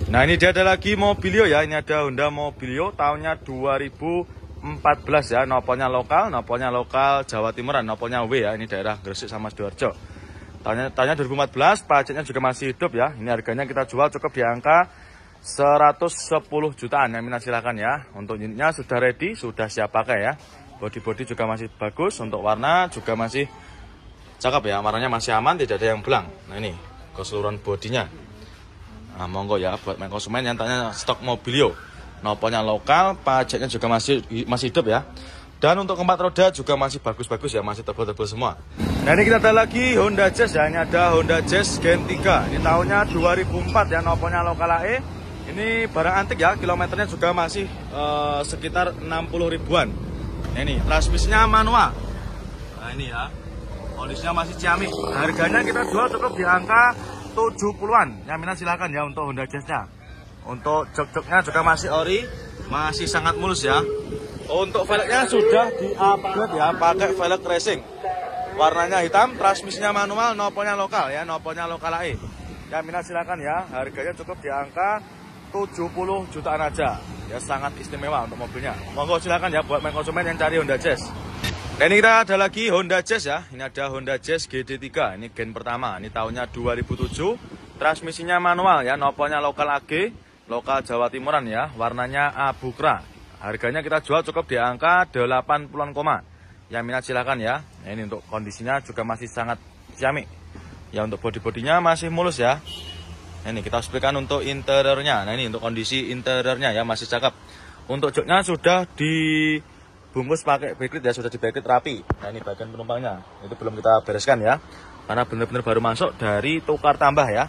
Nah ini dia ada lagi Mobilio ya. Ini ada Honda Mobilio tahunnya 2014 ya. Nopolnya lokal Jawa Timuran, nopolnya W ya. Ini daerah Gresik sama Sidoarjo. Tahunnya 2014, pajaknya juga masih hidup ya. Ini harganya kita jual cukup di angka 110 jutaan. Yang minat silakan ya. Untuk unitnya sudah ready, sudah siap pakai ya. Bodi juga masih bagus. Untuk warna juga masih cakep ya. Warnanya masih aman, tidak ada yang belang. Nah ini keseluruhan bodinya. Nah, monggo ya buat main konsumen yang tanya stok Mobilio. Nopolnya lokal, pajaknya juga masih hidup ya. Dan untuk keempat roda juga masih bagus-bagus ya, masih tebal-tebal semua. Nah ini kita ada lagi Honda Jazz ya. Ini ada Honda Jazz Gen 3. Ini tahunnya 2004 ya, nopolnya lokal AE. Ini barang antik ya, kilometernya juga masih sekitar 60 ribuan. Nah, ini transmisinya manual. Nah ini ya, kondisinya masih ciamik. Harganya kita jual cukup di angka 70-an. Yang minat silakan ya untuk Honda Jazz-nya. Untuk jok-joknya juga masih ori, masih sangat mulus ya. Untuk velgnya sudah di-upgrade ya, pakai velg racing. Warnanya hitam, transmisinya manual, nopolnya lokal ya, nopolnya lokal AE. Yang minat silakan ya. Harganya cukup di angka 70 jutaan aja. Ya sangat istimewa untuk mobilnya. Monggo silakan ya buat main konsumen yang cari Honda Jazz. Nah ini kita ada lagi Honda Jazz ya. Ini ada Honda Jazz GD3. Ini gen pertama. Ini tahunnya 2007. Transmisinya manual ya. Nopolnya lokal AG, lokal Jawa Timuran ya. Warnanya abu kera. Harganya kita jual cukup di angka 80-an koma. Yang minat silakan ya. Nah, ini untuk kondisinya juga masih sangat ciamik. Ya untuk bodi-bodinya masih mulus ya. Nah, ini kita explikan untuk interiornya. Nah ini untuk kondisi interiornya ya masih cakep. Untuk joknya sudah dibungkus pakai backlit ya, sudah di backlit rapi. Nah ini bagian penumpangnya, itu belum kita bereskan ya, karena benar-benar baru masuk dari tukar tambah ya.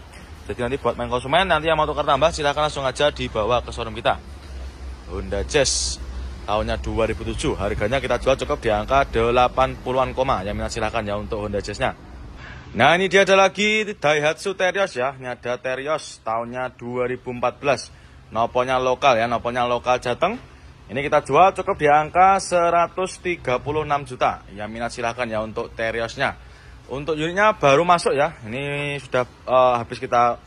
Jadi nanti buat main konsumen nanti yang mau tukar tambah silahkan langsung aja dibawa ke showroom kita. Honda Jazz tahunnya 2007, harganya kita jual cukup di angka 80-an koma. Yang minat silahkan ya untuk Honda Jazz-nya. Nah ini dia ada lagi Daihatsu Terios ya. Ini ada Terios tahunnya 2014. Nopolnya lokal ya, nopolnya lokal Jateng. Ini kita jual cukup di angka 136 juta. Yang minat silahkan ya untuk Teriosnya. Untuk unitnya baru masuk ya. Ini sudah habis kita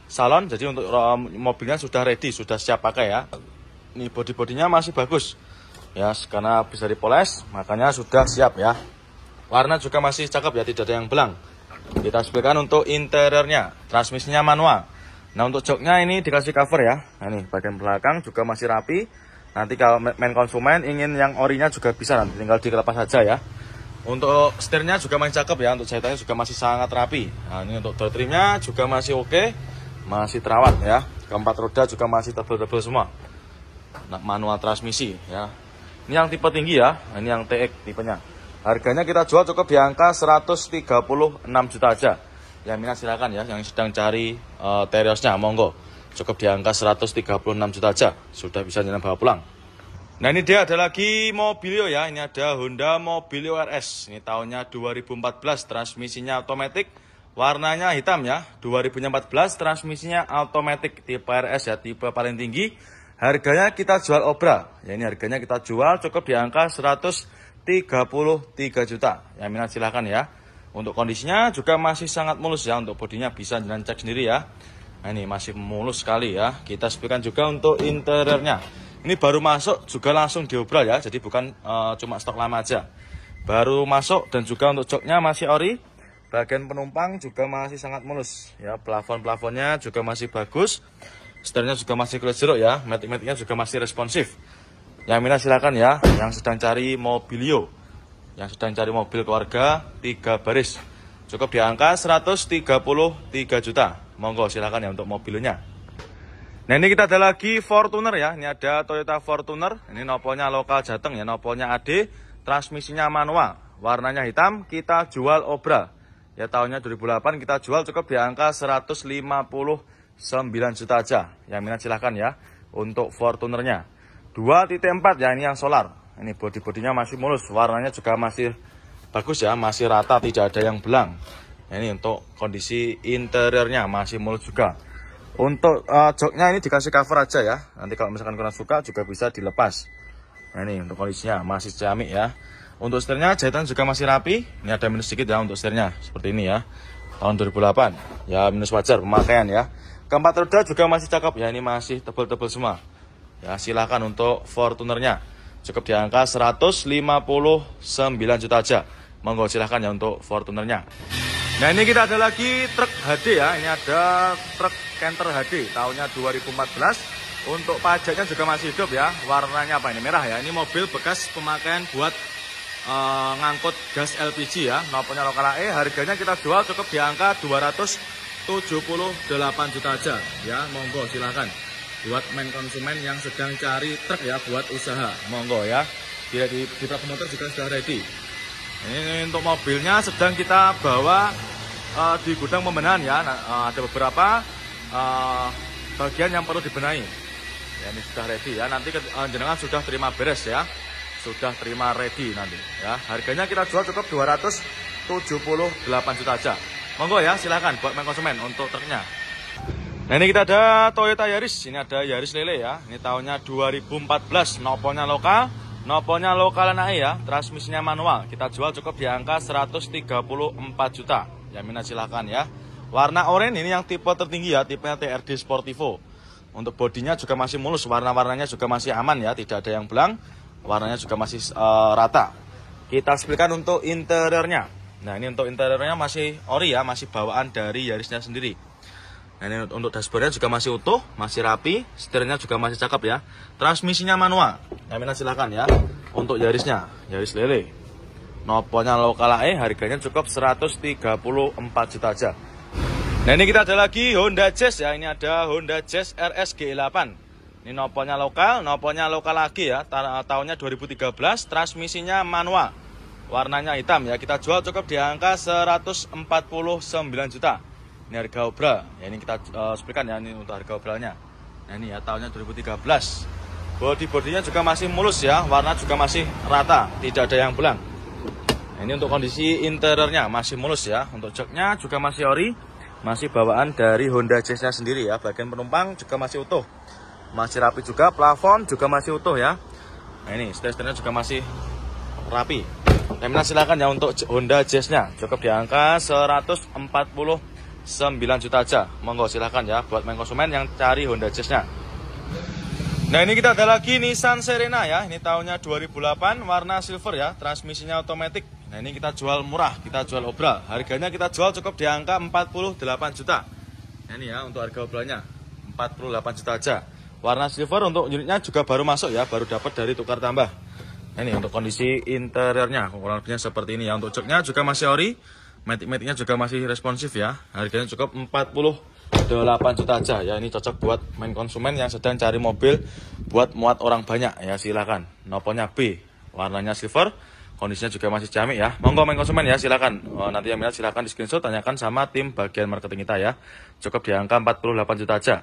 salon. Jadi untuk mobilnya sudah ready, sudah siap pakai ya. Ini bodi-bodinya masih bagus. Ya, karena bisa dipoles, makanya sudah siap ya. Warna juga masih cakep ya, tidak ada yang belang. Kita explikan untuk interiornya. Transmisinya manual. Nah untuk joknya ini dikasih cover ya. Nah ini bagian belakang juga masih rapi. Nanti kalau main konsumen ingin yang orinya juga bisa, nanti tinggal dilepas saja ya. Untuk setirnya juga masih cakep ya. Untuk jahitannya juga masih sangat rapi. Nah ini untuk door trimnya juga masih oke, masih terawat ya. Keempat roda juga masih tebal-tebal semua. Nah, manual transmisi ya. Ini yang tipe tinggi ya. Nah, ini yang TX tipenya. Harganya kita jual cukup di angka 136 juta aja. Yang minat silakan ya, yang sedang cari Teriosnya monggo. Cukup di angka 136 juta aja. Sudah bisa jalan bawa pulang. Nah ini dia ada lagi Mobilio ya. Ini ada Honda Mobilio RS. Ini tahunnya 2014. Transmisinya otomatis. Warnanya hitam ya. 2014 transmisinya otomatis. Tipe RS ya. Tipe paling tinggi. Harganya kita jual obra. Ya ini harganya kita jual cukup di angka 133 juta. Yang minat silahkan ya. Untuk kondisinya juga masih sangat mulus ya. Untuk bodinya bisa jalan cek sendiri ya. Nah ini masih mulus sekali ya. Kita sebutkan juga untuk interiornya. Ini baru masuk juga langsung diobral ya. Jadi bukan cuma stok lama aja. Baru masuk dan juga untuk joknya masih ori. Bagian penumpang juga masih sangat mulus ya. Plafon-plafonnya juga masih bagus. Setirnya juga masih kulit jeruk ya. Matic-maticnya juga masih responsif. Yang minat silakan ya. Yang sedang cari Mobilio, yang sedang cari mobil keluarga 3 baris, cukup di angka 133 juta. Monggo silakan ya untuk mobilnya. Nah ini kita ada lagi Fortuner ya. Ini ada Toyota Fortuner. Ini nopolnya lokal Jateng ya. Nopolnya AD. Transmisinya manual. Warnanya hitam. Kita jual obra. Ya tahunnya 2008 kita jual cukup di angka 159 juta aja. Yang minat silahkan ya untuk Fortunernya. 2.4 ya, ini yang solar. Ini bodi-bodinya masih mulus, warnanya juga masih bagus ya, masih rata, tidak ada yang belang. Ini untuk kondisi interiornya masih mulus juga. Untuk joknya ini dikasih cover aja ya. Nanti kalau misalkan kurang suka juga bisa dilepas. Nah ini untuk kondisinya masih ciamik ya. Untuk setirnya jahitan juga masih rapi. Ini ada minus sedikit ya untuk setirnya, seperti ini ya. Tahun 2008 ya, minus wajar pemakaian ya. Keempat roda juga masih cakep ya, ini masih tebal-tebal semua. Ya, silakan untuk Fortunernya. Cukup di angka 159 juta aja. Monggo silahkan ya untuk Fortunernya. Nah, ini kita ada lagi truk HD ya. Ini ada truk Canter HD tahunnya 2014. Untuk pajaknya juga masih hidup ya. Warnanya apa ini? Merah ya. Ini mobil bekas pemakaian buat ngangkut gas LPG ya. Noponya lokal AE. Harganya kita jual cukup di angka 278 juta aja ya. Monggo silahkan buat main konsumen yang sedang cari truk ya buat usaha. Monggo ya. Di Truk Motor juga sudah ready. Ini untuk mobilnya sedang kita bawa di gudang pembenahan ya. Ada beberapa bagian yang perlu dibenahi. Ya, ini sudah ready ya. Nanti jenengan sudah terima beres ya. Sudah terima ready nanti ya. Harganya kita jual cukup 278 juta aja. Monggo ya, silakan buat main konsumen untuk truknya. Nah, ini kita ada Toyota Yaris. Ini ada Yaris Lele ya. Ini tahunnya 2014. Noponya lokal AE ya. Transmisinya manual. Kita jual cukup di angka 134 juta. Ya, minat silakan ya. Warna oranye ini yang tipe tertinggi ya, tipenya TRD Sportivo. Untuk bodinya juga masih mulus, warna-warnanya juga masih aman ya, tidak ada yang belang. Warnanya juga masih rata. Kita spilkan untuk interiornya. Nah, ini untuk interiornya masih ori ya, masih bawaan dari Yarisnya sendiri. Nah, ini untuk dashboardnya juga masih utuh, masih rapi, setirnya juga masih cakep ya. Transmisinya manual. Nah, minat silakan ya. Untuk Yarisnya, Yaris Lele. Noponya lokal AE, harganya cukup 134 juta aja. Nah, ini kita ada lagi Honda Jazz ya. Ini ada Honda Jazz RS G8. Ini noponya lokal lagi ya. Tahunnya 2013, transmisinya manual. Warnanya hitam ya. Kita jual cukup di angka 149 juta. Ini harga obral. Ya, ini kita spilkan ya, ini untuk harga obralnya. Nah, ini ya tahunnya 2013. Bodinya juga masih mulus ya, warna juga masih rata, tidak ada yang belang. Nah, ini untuk kondisi interiornya masih mulus ya. Untuk joknya juga masih ori, masih bawaan dari Honda Jazz-nya sendiri ya. Bagian penumpang juga masih utuh, masih rapi juga. Plafon juga masih utuh ya. Nah, ini setir-setirnya juga masih rapi. Nah, silakan ya untuk Honda Jazz-nya. Cukup di angka 149 juta aja. Monggo silahkan ya buat main konsumen yang cari Honda Jazz-nya. Nah, ini kita ada lagi Nissan Serena ya. Ini tahunnya 2008, warna silver ya. Transmisinya otomatis. Nah, ini kita jual murah, kita jual obral. Harganya kita jual cukup di angka 48 juta. Nah, ini ya untuk harga obralnya 48 juta aja. Warna silver. Untuk unitnya juga baru masuk ya, baru dapat dari tukar tambah. Nah, ini untuk kondisi interiornya kurang lebihnya seperti ini ya. Untuk joknya juga masih ori. Matic-maticnya juga masih responsif ya. Harganya cukup 48 juta aja ya. Ini cocok buat main konsumen yang sedang cari mobil buat muat orang banyak ya, silakan. Noponya B, warnanya silver, kondisinya juga masih ciamik ya. Monggo main konsumen ya, silakan. Nanti yang minat silakan di screenshot, tanyakan sama tim bagian marketing kita ya. Cukup di angka 48 juta aja.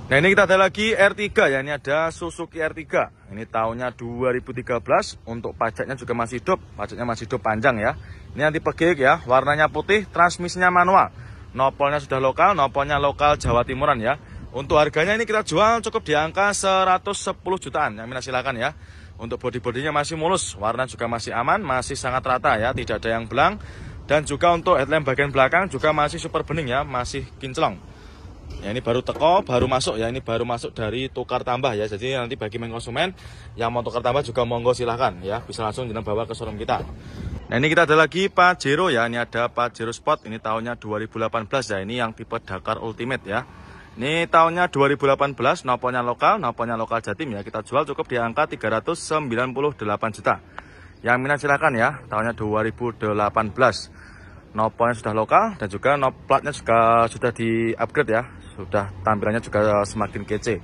Nah, ini kita ada lagi R3 ya. Ini ada Suzuki R3. Ini tahunnya 2013. Untuk pajaknya juga masih hidup. Pajaknya masih hidup panjang ya. Ini anti pegik ya. Warnanya putih, transmisinya manual. Nopolnya sudah lokal, nopolnya lokal Jawa Timuran ya. Untuk harganya ini kita jual cukup di angka 110 jutaan. Yang minat silakan ya. Untuk bodi-bodinya masih mulus, warna juga masih aman, masih sangat rata ya, tidak ada yang belang. Dan juga untuk headlamp bagian belakang juga masih super bening ya, masih kinclong. Ya, ini baru teko, baru masuk ya, ini baru masuk dari tukar tambah ya. Jadi nanti bagi main konsumen yang mau tukar tambah juga monggo silahkan ya, bisa langsung jeneng bawa ke showroom kita. Nah, ini kita ada lagi Pajero ya. Ini ada Pajero Sport, ini tahunnya 2018 ya. Ini yang tipe Dakar Ultimate ya. Ini tahunnya 2018, noponya lokal Jatim ya. Kita jual cukup di angka 398 juta. Yang minat silahkan ya, tahunnya 2018. Nopolnya sudah lokal dan juga platnya juga sudah di-upgrade ya. Sudah tampilannya juga semakin kece.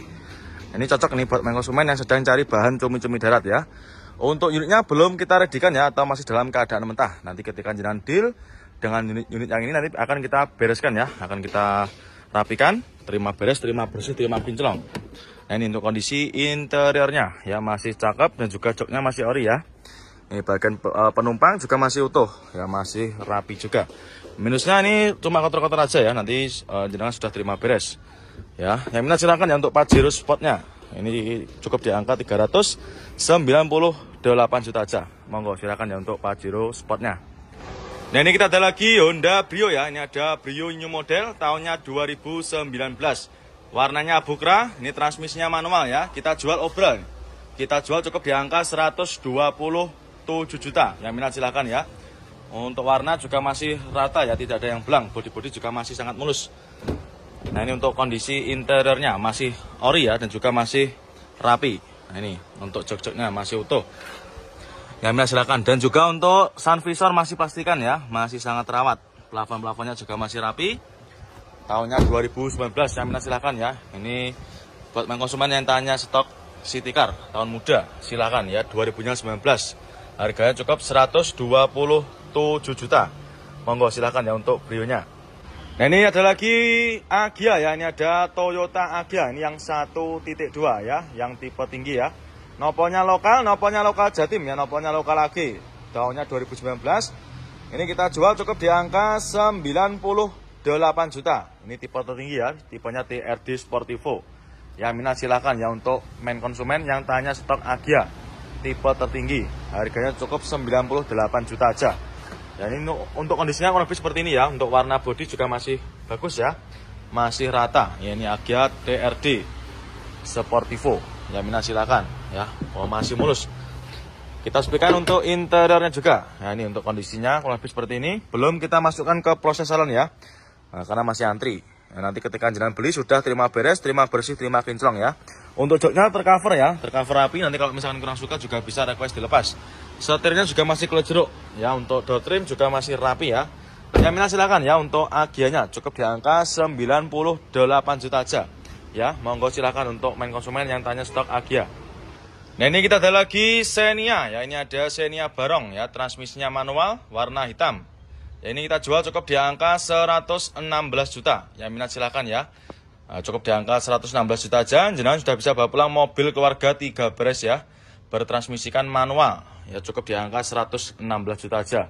Ini cocok nih buat main konsumen yang sedang cari bahan cumi-cumi darat ya. Untuk unitnya belum kita redikan ya, atau masih dalam keadaan mentah. Nanti ketika jenengan deal dengan unit yang ini nanti akan kita bereskan ya, akan kita rapikan, terima beres, terima bersih, terima kinclong. Nah, ini untuk kondisi interiornya ya, masih cakep dan juga joknya masih ori ya. Ini bagian penumpang juga masih utuh ya, masih rapi juga. Minusnya ini cuma kotor-kotor aja ya, nanti jenengan sudah terima beres ya. Yang minat silakan ya untuk Pajero Sportnya. Ini cukup di angka 398 juta aja. Monggo silakan ya untuk Pajero Sportnya. Nah ini kita ada lagi Honda Brio ya. Ini ada Brio new model tahunnya 2019. Warnanya abu kera. Ini transmisinya manual ya. Kita jual obral. Kita jual cukup di angka 127 juta. Yang minat silahkan ya. Untuk warna juga masih rata ya. Tidak ada yang belang. Bodi-bodi juga masih sangat mulus. Nah ini untuk kondisi interiornya masih ori ya. Dan juga masih rapi. Nah ini untuk jok-joknya masih utuh. Yang minat silakan. Dan juga untuk sun visor masih pastikan ya, masih sangat terawat. Plafon-plafonnya juga masih rapi. Tahunnya 2019. Yang minat silakan ya. Ini buat konsumen yang tanya stok City Car tahun muda, silakan ya. 2019. Harganya cukup 127 juta. Monggo silakan ya untuk Brio-nya. Nah ini ada lagi Agya ya. Ini ada Toyota Agya. Ini yang 1.2 ya, yang tipe tinggi ya. Noponya lokal Jatim ya, noponya lokal lagi. Tahunnya 2019. Ini kita jual cukup di angka 98 juta. Ini tipe tertinggi ya, tipenya TRD Sportivo. Yang minat silakan ya untuk main konsumen yang tanya stok Agya tipe tertinggi. Harganya cukup 98 juta aja. Ya ini untuk kondisinya kurang lebih seperti ini ya. Untuk warna bodi juga masih bagus ya. Masih rata. Ya, ini Agya TRD Sportivo. Ya minat silakan ya. Oh masih mulus. Kita speakan untuk interiornya juga. Nah ini untuk kondisinya kurang lebih seperti ini. Belum kita masukkan ke proses salon ya. Nah, karena masih antri. Nah, nanti ketika jenengan beli sudah terima beres, terima bersih, terima kinclong ya. Untuk joknya tercover ya, tercover rapi. Nanti kalau misalkan kurang suka juga bisa request dilepas. Setirnya juga masih kulit jeruk ya. Untuk door trim juga masih rapi ya. Yang minat silakan ya. Untuk Agyanya cukup di angka 98 juta aja. Ya, monggo silakan untuk main konsumen yang tanya stok Agya. Nah ini kita ada lagi Xenia ya. Ini ada Xenia Barong ya, transmisinya manual, warna hitam. Ya, ini kita jual cukup di angka 116 juta. Yang minat silakan ya. Nah, cukup di angka 116 juta aja. Jenengan sudah bisa bawa pulang mobil keluarga 3 beres ya. Bertransmisikan manual. Ya cukup di angka 116 juta aja.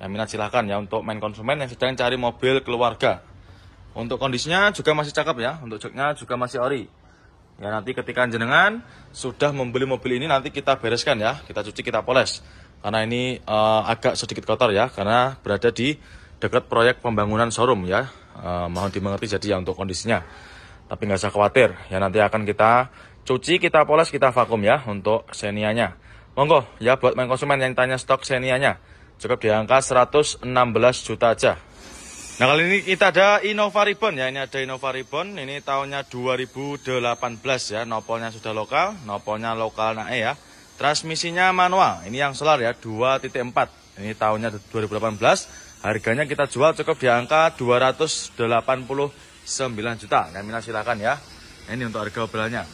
Yang minat silakan ya untuk main konsumen yang sedang cari mobil keluarga. Untuk kondisinya juga masih cakep ya. Untuk joknya juga masih ori. Ya nanti ketika jenengan sudah membeli mobil ini nanti kita bereskan ya. Kita cuci, kita poles. Karena ini agak sedikit kotor ya. Karena berada di dekat proyek pembangunan showroom ya. Mohon dimengerti jadi ya untuk kondisinya. Tapi nggak usah khawatir. Ya nanti akan kita cuci, kita poles, kita vakum ya untuk Xenia-nya. Monggo ya buat main konsumen yang tanya stok Xenia-nya. Cukup di angka 116 juta aja. Nah kali ini kita ada Innova Ribbon ya. Ini ada Innova Ribbon. Ini tahunnya 2018 ya. Nopolnya sudah lokal. Nopolnya lokal nae ya. Transmisinya manual. Ini yang solar ya. 2.4. Ini tahunnya 2018. Harganya kita jual cukup di angka 289 juta. Yang minat silakan ya. Nah, ini untuk harga obrolannya.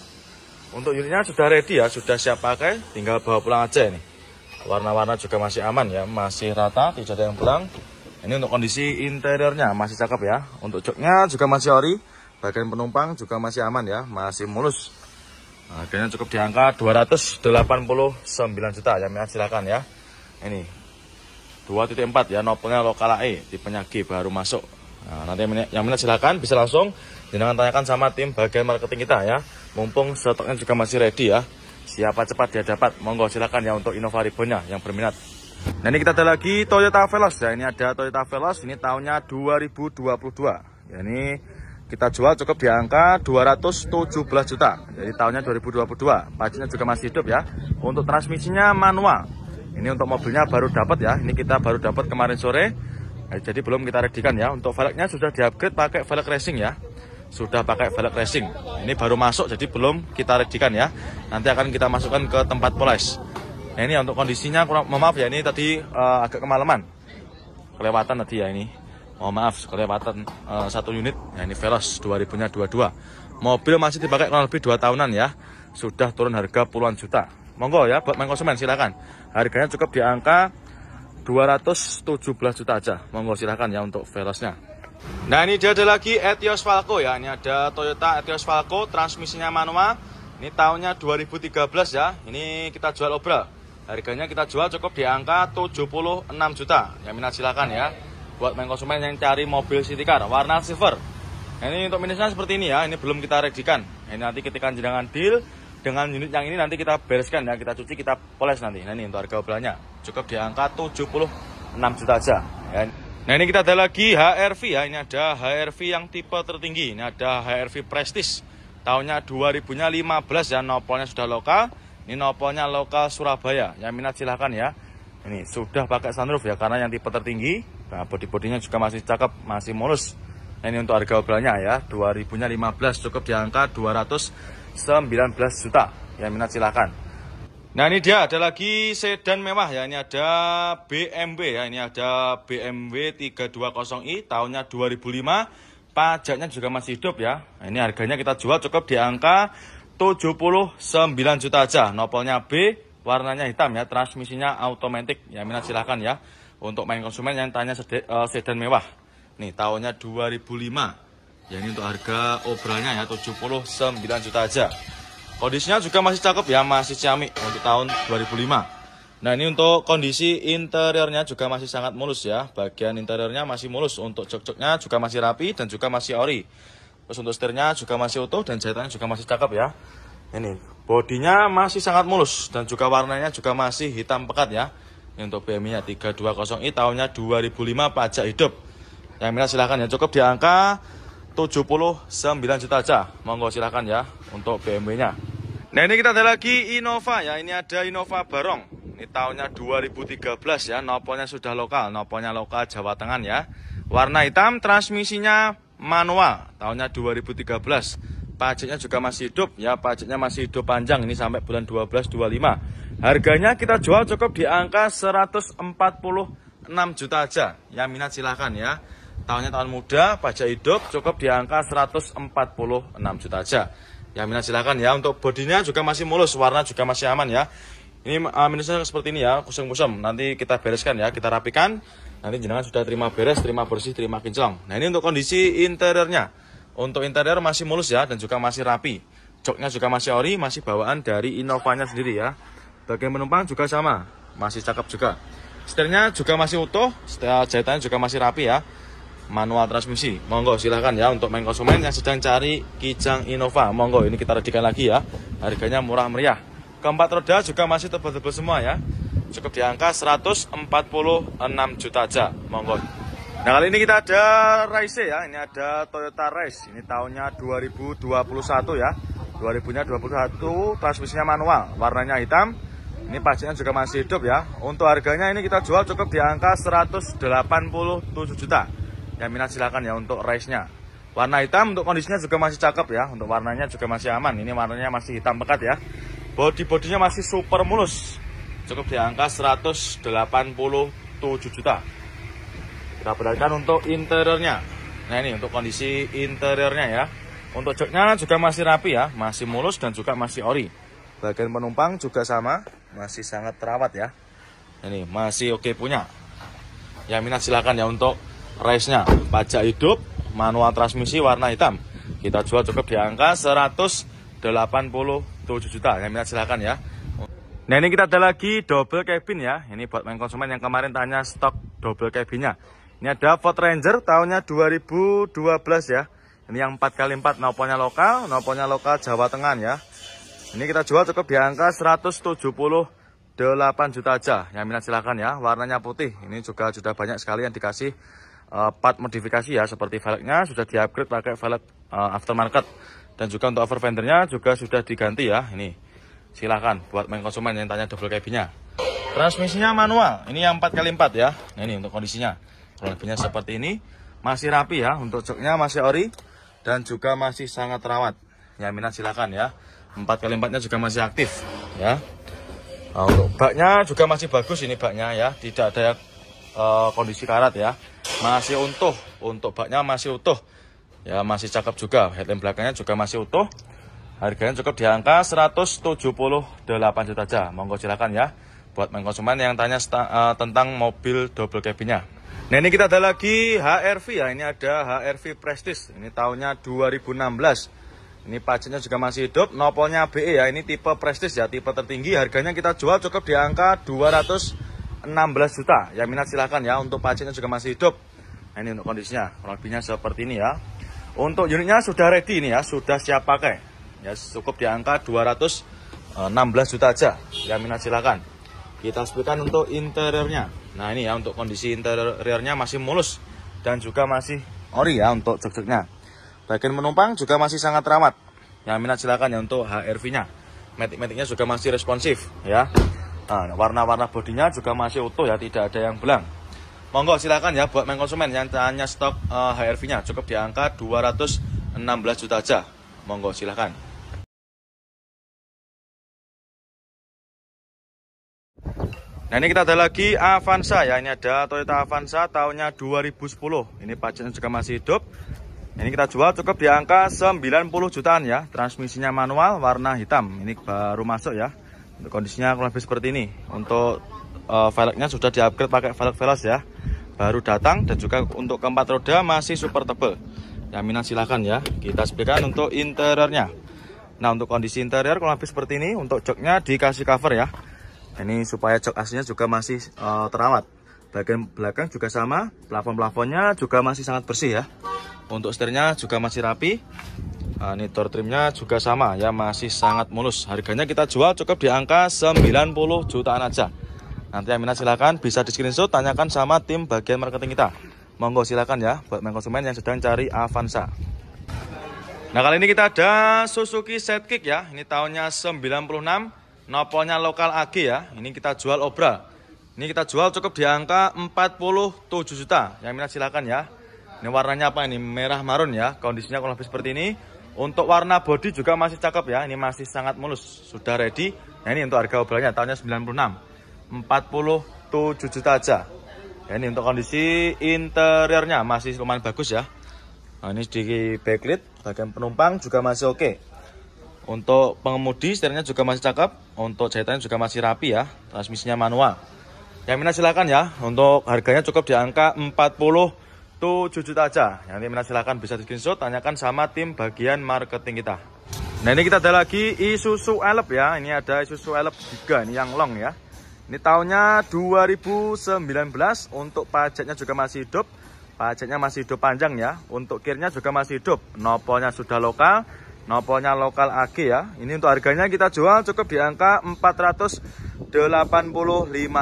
Untuk unitnya sudah ready ya. Sudah siap pakai. Tinggal bawa pulang aja ini. Warna-warna juga masih aman ya. Masih rata. Tidak ada yang belang. Ini untuk kondisi interiornya masih cakep ya. Untuk joknya juga masih ori. Bagian penumpang juga masih aman ya. Masih mulus. Harganya cukup di angka 289 juta. Yang minat silakan ya. Ini 2.4 ya. Nopelnya lokal AE. Tipenya G baru masuk. Nah, nanti yang minat silakan bisa langsung jangan tanyakan sama tim bagian marketing kita ya. Mumpung stoknya juga masih ready ya. Siapa cepat dia dapat. Monggo silakan ya untuk Innova Ribbon-nya yang berminat. Nah ini kita ada lagi Toyota Veloz ya. Ini ada Toyota Veloz. Ini tahunnya 2022 ya. Ini kita jual cukup di angka 217 juta. Jadi tahunnya 2022. Pajaknya juga masih hidup ya. Untuk transmisinya manual. Ini untuk mobilnya baru dapat ya. Ini kita baru dapat kemarin sore. Nah, jadi belum kita readykan ya. Untuk velgnya sudah di-upgrade pakai velg racing ya. Sudah pakai velg racing. Ini baru masuk jadi belum kita readykan ya. Nanti akan kita masukkan ke tempat poles. Nah ini untuk kondisinya kurang, maaf ya ini tadi agak kemalaman. Kelewatan tadi ya ini. Mohon maaf kelewatan satu unit. Nah ini Veloz 2022. Mobil masih dipakai kurang lebih 2 tahunan ya. Sudah turun harga puluhan juta. Monggo ya buat main konsumen silakan. Harganya cukup di angka 217 juta aja. Monggo silakan ya untuk Veloznya. Nah ini dia ada lagi Etios Falco ya. Ini ada Toyota Etios Falco. Transmisinya manual. Ini tahunnya 2013 ya. Ini kita jual obral. Harganya kita jual cukup di angka 76 juta. Yang minat silakan ya. Buat main konsumen yang cari mobil City Car warna silver. Nah, ini untuk minusnya seperti ini ya. Ini belum kita readykan. Ini nanti ketika jenengan deal dengan unit yang ini nanti kita bereskan ya. Kita cuci, kita poles nanti. Nah ini untuk harga obrolannya cukup di angka 76 juta aja. Ya. Nah ini kita ada lagi HR-V ya, ini ada HR-V yang tipe tertinggi, ini ada HR-V Prestige, tahunnya 2015 ya, nopolnya sudah lokal, ini nopolnya lokal Surabaya, yang minat silahkan ya. Ini sudah pakai sunroof ya, karena yang tipe tertinggi, nah bodi-bodinya juga masih cakep, masih mulus. Nah, ini untuk harga obrolannya ya, 2015 cukup di angka 219 juta, yang minat silahkan. Nah ini dia, ada lagi sedan mewah ya, ini ada BMW ya, ini ada BMW 320i tahunnya 2005, pajaknya juga masih hidup ya. Nah, ini harganya kita jual cukup di angka 79 juta aja, nopolnya B, warnanya hitam ya, transmisinya automatic, ya minat silahkan ya. Untuk main konsumen yang tanya sedan mewah, nih tahunnya 2005, ya ini untuk harga obrolannya ya 79 juta aja. Kondisinya juga masih cakep ya, masih ciamik untuk tahun 2005. Nah ini untuk kondisi interiornya juga masih sangat mulus ya. Bagian interiornya masih mulus, untuk jok-joknya juga masih rapi dan juga masih ori. Terus untuk setirnya juga masih utuh dan jahitannya juga masih cakep ya. Ini bodinya masih sangat mulus dan juga warnanya juga masih hitam pekat ya. Ini untuk BMW-nya 320i tahunnya 2005, pajak hidup. Yang minat silahkan ya, cukup di angka 79 juta aja. Monggo silahkan ya untuk BMW-nya. Nah ini kita ada lagi Innova ya, ini ada Innova Barong. Ini tahunnya 2013 ya, nopolnya sudah lokal, nopolnya lokal Jawa Tengah ya. Warna hitam, transmisinya manual, tahunnya 2013. Pajaknya juga masih hidup ya, pajaknya masih hidup panjang, ini sampai bulan 12-25. Harganya kita jual cukup di angka 146 juta aja. Yang minat silahkan ya. Tahunnya tahun muda, pajak hidup, cukup di angka 146 juta aja. Yang minat silahkan ya. Untuk bodinya juga masih mulus, warna juga masih aman ya. Ini minusnya seperti ini ya, kusam-kusam. Nanti kita bereskan ya, kita rapikan. Nanti jenengan sudah terima beres, terima bersih, terima kinclong. Nah ini untuk kondisi interiornya. Untuk interior masih mulus ya, dan juga masih rapi. Joknya juga masih ori, masih bawaan dari Innovanya sendiri ya. Bagian penumpang juga sama, masih cakep juga. Setirnya juga masih utuh, jahitannya juga masih rapi ya. Manual transmisi, monggo silahkan ya untuk main konsumen yang sedang cari Kijang Innova. Monggo, ini kita readikan lagi ya, harganya murah meriah. Keempat roda juga masih tebal-tebal semua ya, cukup di angka 146 juta aja. Monggo. Nah kali ini kita ada Raise ya, ini ada Toyota Raise, ini tahunnya 2021 ya, 2021, transmisinya manual, warnanya hitam. Ini pajaknya juga masih hidup ya. Untuk harganya ini kita jual cukup di angka 187 juta. Yang minat silakan ya untuk Raise-nya. Warna hitam, untuk kondisinya juga masih cakep ya. Untuk warnanya juga masih aman. Ini warnanya masih hitam pekat ya. Bodinya masih super mulus. Cukup di angka 187 juta. Kita perhatikan untuk interiornya. Nah ini untuk kondisi interiornya ya. Untuk joknya juga masih rapi ya, masih mulus dan juga masih ori. Bagian penumpang juga sama, masih sangat terawat ya. Ini masih oke punya. Yang minat silakan ya untuk Raise-nya, pajak hidup, manual transmisi warna hitam. Kita jual cukup di angka 187 juta. Yang minat silakan ya. Nah ini kita ada lagi double cabin ya. Ini buat main konsumen yang kemarin tanya stok double cabinnya. Ini ada Ford Ranger tahunnya 2012 ya. Ini yang 4x4, nopolnya lokal Jawa Tengah ya. Ini kita jual cukup di angka 178 juta aja. Yang minat silakan ya. Warnanya putih. Ini juga sudah banyak sekali yang dikasih part modifikasi ya, seperti velgnya sudah di-upgrade pakai velg aftermarket, dan juga untuk over fendernya juga sudah diganti ya. Ini silahkan buat main konsumen yang tanya double cabinnya. Transmisinya manual, ini yang 4x4 ya. Nah, ini untuk kondisinya kurang lebihnya seperti ini, masih rapi ya. Untuk joknya masih ori dan juga masih sangat terawat. Yang minat silahkan ya. 4x4 nya juga masih aktif ya. Nah, untuk baknya juga masih bagus, ini baknya ya, tidak ada kondisi karat ya, masih utuh. Untuk baknya masih utuh ya, masih cakep juga. Headlamp belakangnya juga masih utuh. Harganya cukup di angka 178 juta aja. Monggo silakan ya buat main konsumen yang tanya tentang mobil double cabinnya. Nah ini kita ada lagi HR-V ya, ini ada HR-V Prestige, ini tahunnya 2016. Ini pajaknya juga masih hidup, nopolnya BE ya, ini tipe Prestige ya, tipe tertinggi. Harganya kita jual cukup di angka 216 juta. Yang minat silahkan ya, untuk pajaknya juga masih hidup. Nah ini untuk kondisinya, kurang lebihnya seperti ini ya. Untuk unitnya sudah ready ini ya, sudah siap pakai ya, cukup di angka 216 juta aja. Yang minat silahkan. Kita sebutkan untuk interiornya. Nah ini ya untuk kondisi interiornya masih mulus dan juga masih ori ya untuk jok-joknya. Bagian penumpang juga masih sangat rawat. Yang minat silakan ya untuk HRV-nya. Matic-maticnya juga masih responsif ya. Nah, warna-warna bodinya juga masih utuh ya, tidak ada yang belang. Monggo silakan ya buat main konsumen yang tanya stok HRV-nya cukup di angka 216 juta aja. Monggo silakan. Nah ini kita ada lagi Avanza ya, ini ada Toyota Avanza tahunnya 2010. Ini pajaknya juga masih hidup. Ini kita jual cukup di angka 90 jutaan ya. Transmisinya manual warna hitam. Ini baru masuk ya. Untuk kondisinya kurang lebih seperti ini. Untuk velgnya sudah di-upgrade pakai velg Veloz ya. Baru datang dan juga untuk keempat roda masih super tebal. Yang minat silahkan ya. Kita sepikan untuk interiornya. Nah untuk kondisi interior kurang lebih seperti ini. Untuk joknya dikasih cover ya. Ini supaya jok aslinya juga masih terawat. Bagian belakang juga sama, plafon-plafonnya juga masih sangat bersih ya. Untuk setirnya juga masih rapi. Ini door trimnya juga sama ya, masih sangat mulus. Harganya kita jual cukup di angka 90 jutaan aja. Nanti yang minat silakan bisa di screenshot, tanyakan sama tim bagian marketing kita. Monggo silakan ya buat konsumen yang sedang cari Avanza. Nah kali ini kita ada Suzuki Sidekick ya. Ini tahunnya 96. Nopolnya lokal AG ya. Ini kita jual obral. Ini kita jual cukup di angka 47 juta. Yang minat silakan ya. Ini warnanya apa ini? Merah marun ya. Kondisinya kurang lebih seperti ini. Untuk warna bodi juga masih cakep ya. Ini masih sangat mulus. Sudah ready. Nah ini untuk harga obralnya tahunnya 96. 47 juta aja. Ya, ini untuk kondisi interiornya masih lumayan bagus ya. Nah, ini di backlit. Bagian penumpang juga masih oke. Untuk pengemudi setirnya juga masih cakep. Untuk jahitannya juga masih rapi ya. Transmisinya manual. Yang minat silakan ya. Untuk harganya cukup di angka 47 juta aja. Yang minat silakan bisa di screenshot, tanyakan sama tim bagian marketing kita. Nah ini kita ada lagi Isuzu Elep ya. Ini ada Isuzu Elep 3. Ini yang long ya. Ini tahunnya 2019. Untuk pajaknya juga masih hidup. Pajaknya masih hidup panjang ya. Untuk kirnya juga masih hidup. Nopolnya sudah lokal. Nopolnya lokal AG ya. Ini untuk harganya kita jual cukup di angka 485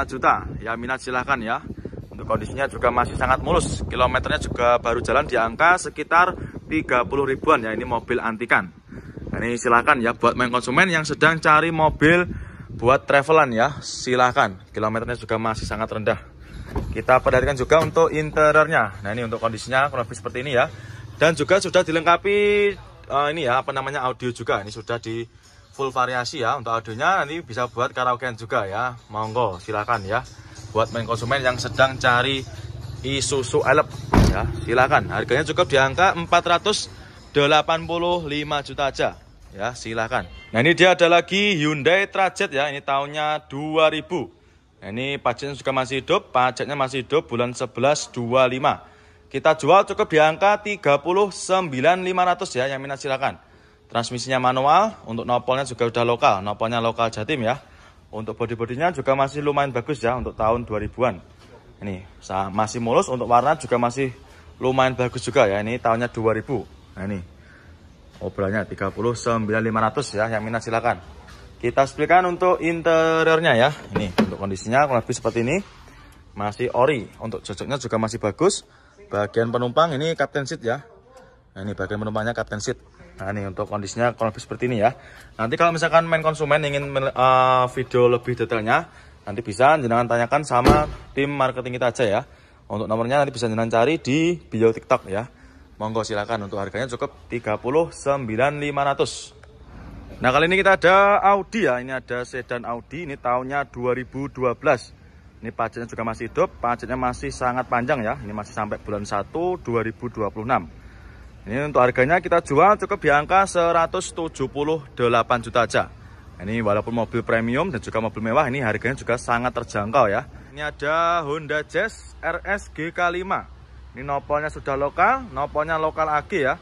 juta. Ya minat silahkan ya. Untuk kondisinya juga masih sangat mulus. Kilometernya juga baru jalan di angka sekitar 30 ribuan ya. Ini mobil antikan. Nah, ini silahkan ya buat main konsumen yang sedang cari mobil buat travelan ya. Silahkan. Kilometernya juga masih sangat rendah. Kita perhatikan juga untuk interiornya. Nah ini untuk kondisinya kurang lebih seperti ini ya. Dan juga sudah dilengkapi ini ya apa namanya audio juga. Ini sudah di full variasi ya. Untuk audionya nanti bisa buat karaokean juga ya. Monggo silakan ya buat main konsumen yang sedang cari Isuzu Elep ya. Silakan. Harganya cukup di angka 485 juta aja ya. Silakan. Nah ini dia ada lagi Hyundai Trajet ya. Ini tahunnya 2000. Nah, ini pajaknya juga masih hidup. Pajaknya masih hidup bulan 11 25. Kita jual cukup di angka 39.500 ya, yang minat silakan. Transmisinya manual, untuk nopolnya juga udah lokal, nopolnya lokal Jatim ya. Untuk bodi-bodinya juga masih lumayan bagus ya untuk tahun 2000-an. Ini masih mulus, untuk warna juga masih lumayan bagus juga ya. Ini tahunnya 2000. Nah ini obrolnya 39.500 ya, yang minat silakan. Kita seplikan untuk interiornya ya. Ini untuk kondisinya kurang lebih seperti ini. Masih ori, untuk joknya juga masih bagus. Bagian penumpang ini captain seat ya. Nah ini bagian penumpangnya captain seat. Nah ini untuk kondisinya kurang lebih seperti ini ya. Nanti kalau misalkan main konsumen ingin video lebih detailnya, nanti bisa jenengan tanyakan sama tim marketing kita aja ya. Untuk nomornya nanti bisa jenengan cari di bio TikTok ya. Monggo silakan. Untuk harganya cukup 39.500. Nah kali ini kita ada Audi ya. Ini ada sedan Audi. Ini tahunnya 2012. Ini pajaknya juga masih hidup, pajaknya masih sangat panjang ya. Ini masih sampai bulan 1 2026. Ini untuk harganya kita jual cukup di angka 178 juta aja. Ini walaupun mobil premium dan juga mobil mewah, ini harganya juga sangat terjangkau ya. Ini ada Honda Jazz RS GK5. Ini nopolnya sudah lokal, nopolnya lokal AG ya.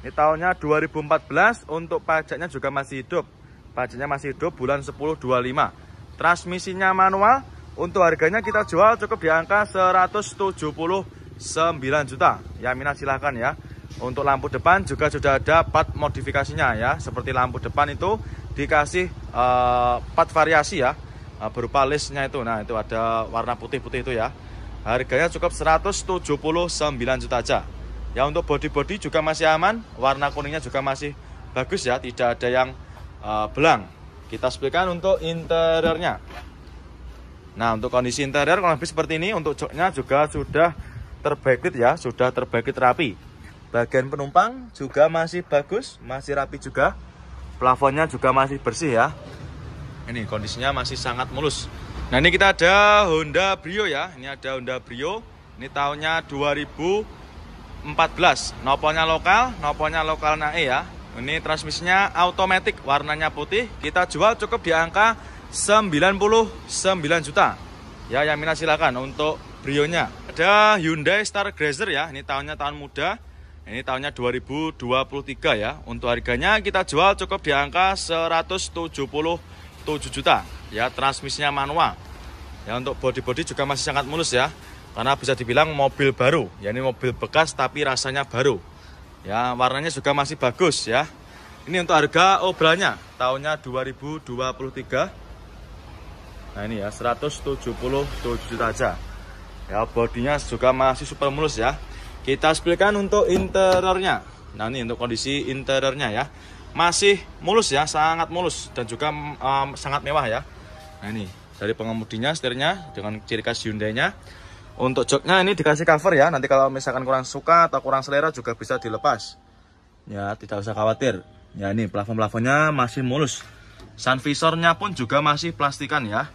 Ini tahunnya 2014, untuk pajaknya juga masih hidup. Pajaknya masih hidup bulan 10 25. Transmisinya manual. Untuk harganya kita jual cukup di angka 179 juta. Ya minat silahkan ya. Untuk lampu depan juga sudah ada part modifikasinya ya. Seperti lampu depan itu dikasih part variasi ya. berupa listnya itu. Nah, itu ada warna putih-putih itu ya. Harganya cukup 179 juta aja. Ya, untuk bodi-bodi juga masih aman, warna kuningnya juga masih bagus ya, tidak ada yang belang. Kita spesifikasikan untuk interiornya. Nah, untuk kondisi interior kurang lebih seperti ini. Untuk joknya juga sudah terbaikit ya, sudah terbaikit rapi. Bagian penumpang juga masih bagus, masih rapi juga. Plafonnya juga masih bersih ya. Ini kondisinya masih sangat mulus. Nah, ini kita ada Honda Brio ya. Ini ada Honda Brio. Ini tahunnya 2014. Noponya lokal nae ya. Ini transmisinya automatic, warnanya putih. Kita jual cukup di angka 99 juta. Ya, yang minat silakan untuk Brio-nya. Ada Hyundai Stargazer ya. Ini tahunnya tahun muda. Ini tahunnya 2023 ya. Untuk harganya kita jual cukup di angka 177 juta. Ya, transmisinya manual. Ya, untuk bodi-bodi juga masih sangat mulus ya. Karena bisa dibilang mobil baru. Ya, ini mobil bekas tapi rasanya baru. Ya, warnanya juga masih bagus ya. Ini untuk harga obrolannya tahunnya 2023. Nah, ini ya 177 juta aja. Ya, bodinya juga masih super mulus ya. Kita spesifikasikan untuk interiornya. Nah, ini untuk kondisi interiornya ya. Masih mulus ya, sangat mulus dan juga sangat mewah ya. Nah, ini dari pengemudinya, setirnya dengan ciri khas Hyundai-nya. Untuk joknya ini dikasih cover ya. Nanti kalau misalkan kurang suka atau kurang selera juga bisa dilepas. Ya, tidak usah khawatir. Ya, ini plafon-plafonnya masih mulus. Sun visornya pun juga masih plastikan ya.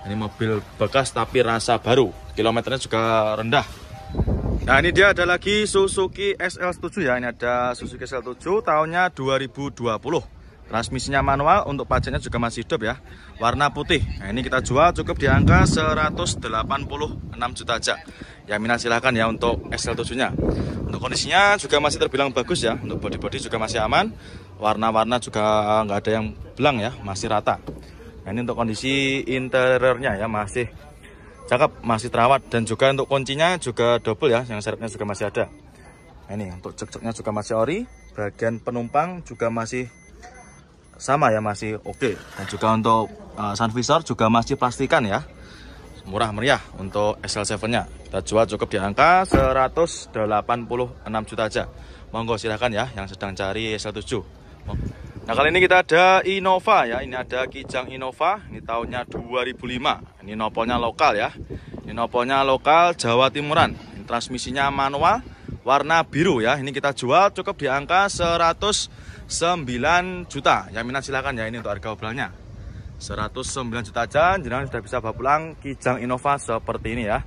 Ini mobil bekas tapi rasa baru. Kilometernya juga rendah. Nah, ini dia ada lagi Suzuki SL7 ya. Ini ada Suzuki SL7 tahunnya 2020. Transmisinya manual, untuk pajaknya juga masih hidup ya. Warna putih. Nah, ini kita jual cukup di angka 186 juta aja. Ya, minat silahkan ya untuk SL7-nya. Untuk kondisinya juga masih terbilang bagus ya. Untuk bodi-bodi juga masih aman. Warna-warna juga nggak ada yang belang ya, masih rata. Nah, ini untuk kondisi interiornya ya, masih cakep, masih terawat. Dan juga untuk kuncinya juga double ya, yang serepnya juga masih ada. Nah, ini untuk jok-joknya juga masih ori. Bagian penumpang juga masih sama ya, masih oke. Dan juga untuk sun visor juga masih plastikan ya. Murah meriah untuk SL7-nya. Kita jual cukup di angka 186 juta aja. Monggo silahkan ya yang sedang cari SL7. Nah, kali ini kita ada Innova ya. Ini ada Kijang Innova. Ini tahunnya 2005. Ini nopolnya lokal ya. Ini nopolnya lokal Jawa Timuran. Ini transmisinya manual, warna biru ya. Ini kita jual cukup di angka 109 juta. Yang minat silakan ya, ini untuk harga obrolannya 109 juta aja. Jenengan sudah bisa bawa pulang Kijang Innova seperti ini ya.